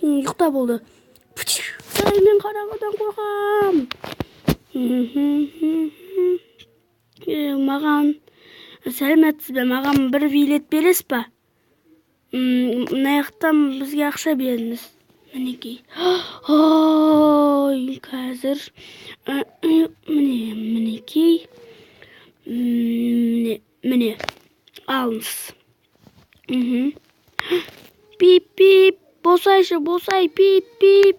Ұйықта болды. Мен қараңғыдан қорқам. Маған сәлеметсіз бе? Маған бір билет бересіз ба? Мына жақтан бізге ақша беріңіз. Мінекей. Ой, қазір мінекей. Міне, алыңыз. Пип-пип, босай, пип-пип.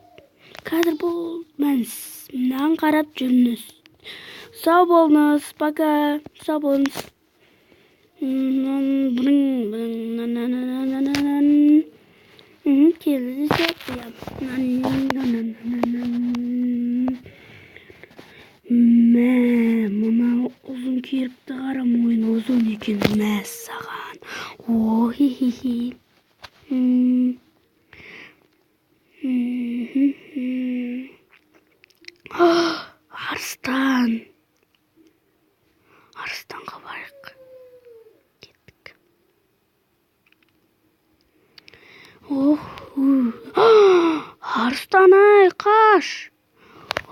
Қазір бол, мынаған қарап жүріңіз. Сау болыңыз, пока, сау болыңыз. Мына ұзын керікті қара, мойны ұзын екен, мәссаған. О-хи-хи-хи. Арыстанға барайық. Кеттік. Арыстан-ай, қаш.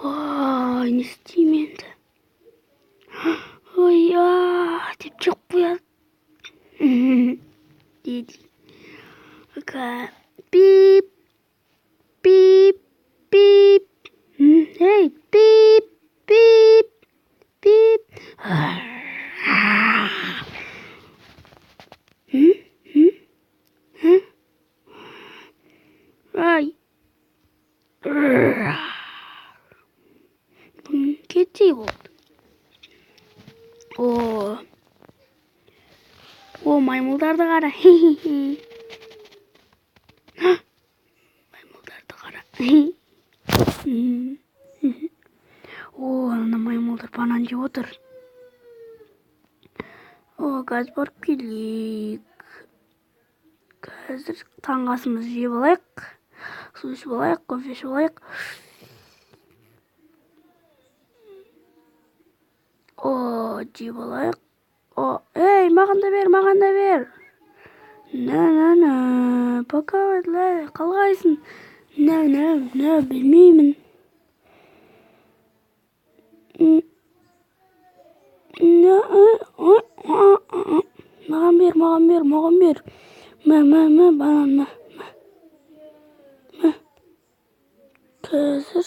Ой, не істеймін енді? Ой, деп жоқ қояды. Деді. Пип, пип, пип. Ей, пип, пип, пип. Ай. Кетей болды. О, маймылдарды қара. Маймылдарды қара. Ана маймылдар банан жеп отыр. Қазір барып келейік. Қазір таңғы асымызды жеп алайық. Су ішіп алайық, кофе ішіп алайық. Жеп алайық. Ей, маған да бер. Пока, қалғайсың. Білмеймін. Маған бер. Банан. Қазір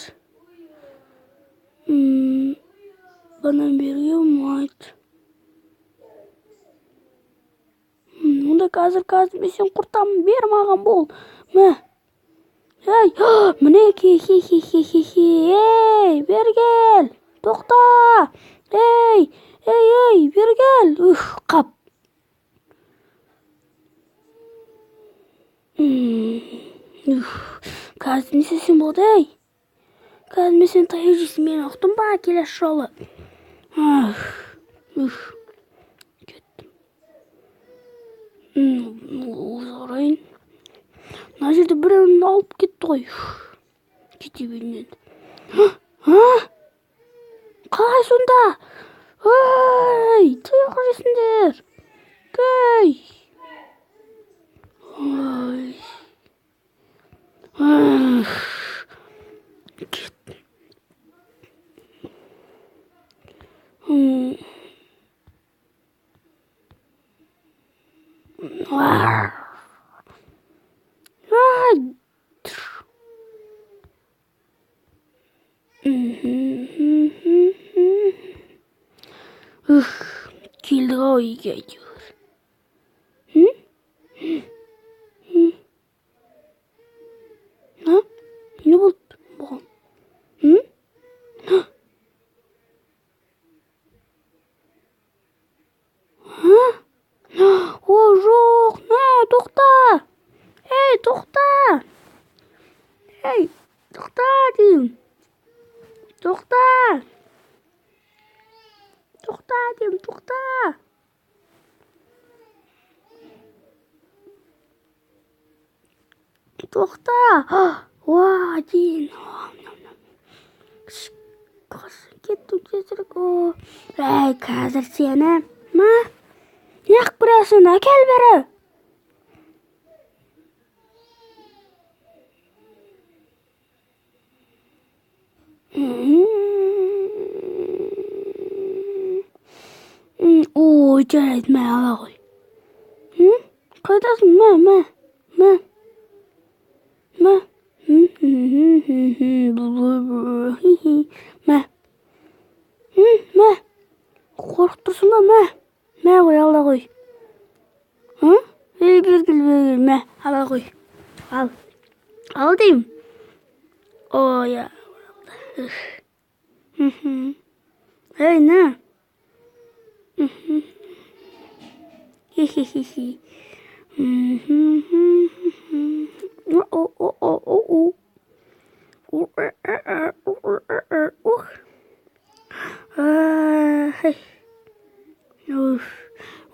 банан беруге болмайды. Онда қазір мен сен құртамын, бер маған бол. Ей, мінекей, ей, бер кел, тоқта. Ей, бер кел. Қап. Қазір не істесем болды, ей? Қазір мен сен таяқ жейсің, мен ұқтым ба келесі жолы? Кеттім. Орайын. Мына жерде біреуін алып кетті ғой. Кете берейін енді. Қалай сонда? Ой, таяқ жейсіңдер. Көй. Ой. Кеттім. Келдік ау үйге әйтеуір. Не болды бұған? Жоқ, тоқта. Ей, тоқта. Ей, тоқта деймін. Тоқта деймін, тоқта. Тоқта. Дейін. Кеттім тезірек. Әй, қазір сені. Ма? Неғып көресің? Әкел бері. Ой, жарайды, мә, ала ғой. Қайдасың? Мә. Мә. Мә. Қорықтырсың ба, мә. Мә ғой, ала ғой. Бергіл, мә, ала ғой. Ал деймін. Ой, ей, на. Хи-хи-хи-хи.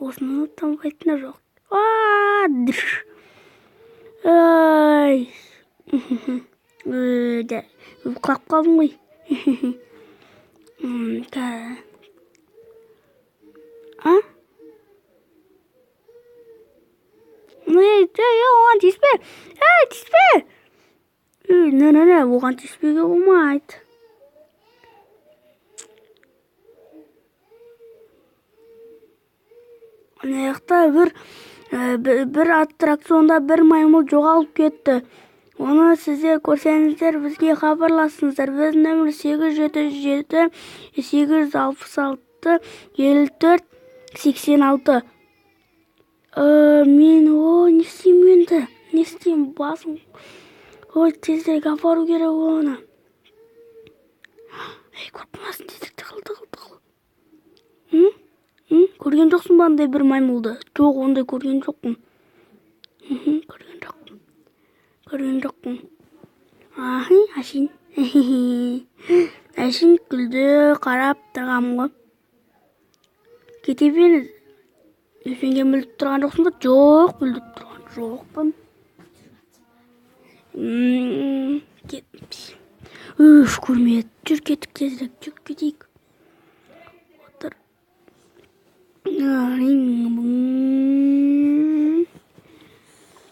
Осыны тамағайтына жоқ. Ай. Құлап қалдым ғой. Оған тиіспе. Тиіспе. Не, оған тиіспеге болмайды. Аяқта бір аттракционда бір маймыл жоғалып кетті. Оны сіздер көрсеңіздер, бізге хабарласыңыздар. Біз нөмір 877 866 5486. Мен, не істеймін енді? Не істеймін? Басым. Тезірек апару керек оны. Көрмесін, тезіректе қыл. Көрген жоқсың ба андай бір маймылды? Жоқ, ондай көрген жоқпын. Көрген жоқпын. Әшін. Әшін күлді, қарап тұрғам ғой. Кете беріңіз. Өсенген біліп тұрған жоқсың ба? Жоқ, біліп тұрған жоқпын. Көрмеді. Жүр кеттік тезірек. Жүр кетейік. Отыр.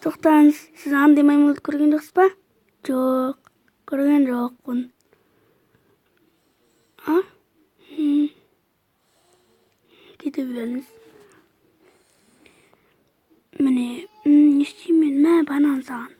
Тоқтаңыз, сіз андай маймылды көрген жоқсыз ба? Жоқ, көрген жоқпын. Кете беріңіз. Міне, не істеймін? Мә, банан саған.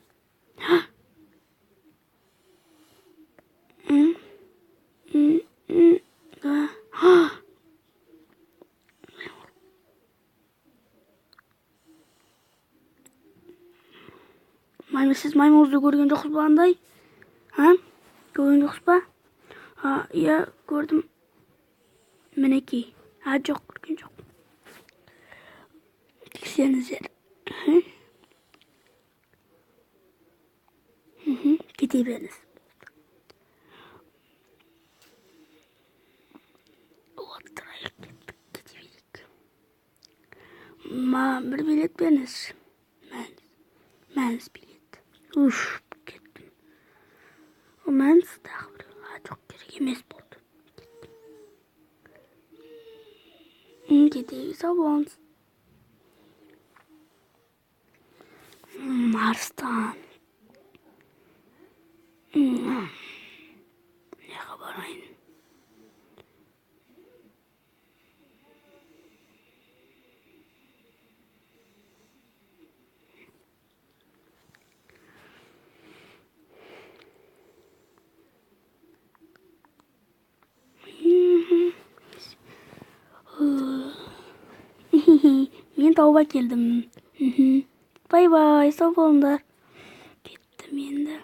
Сіз маймылды көрген жоқсыз ба андай? Көрген жоқсыз ба? Иә, көрдім. Мінекей. Жоқ, көрген жоқ. Тексеріңіздер. Кете беріңіз. Отырайық, кете берейік. Бір билет беріңіз. Мәніз билет. Кеттім. Мәніз тағы бір. Жоқ, керек емес болды. Кетейік, сау болыңыз. Арыстан. Неға барайын? Мен тауып әкелдім. Бай-бай, сау болыңдар. Кеттім енді.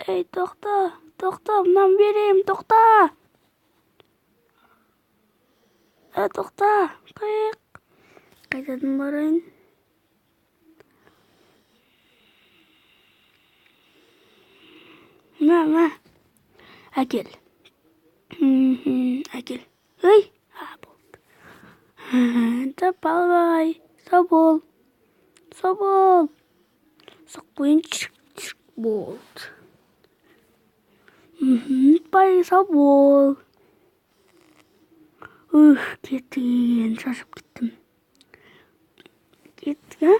Ей, тоқта, мұнан берем, тоқта. Тоқта, қайтадан барайын. Мә, әкел. Әкел. Ой, болды. Бай-бай, сау бол. Соқ бойын болды. Бай сау бол. Кетті екен, шашып кеттім. Кеттік, а?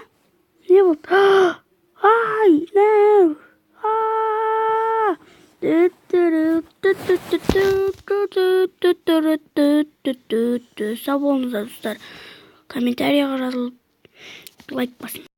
Не болды? Ай, no! Сау болыңыздар, достар. Комментарияға жазылып лайк басың.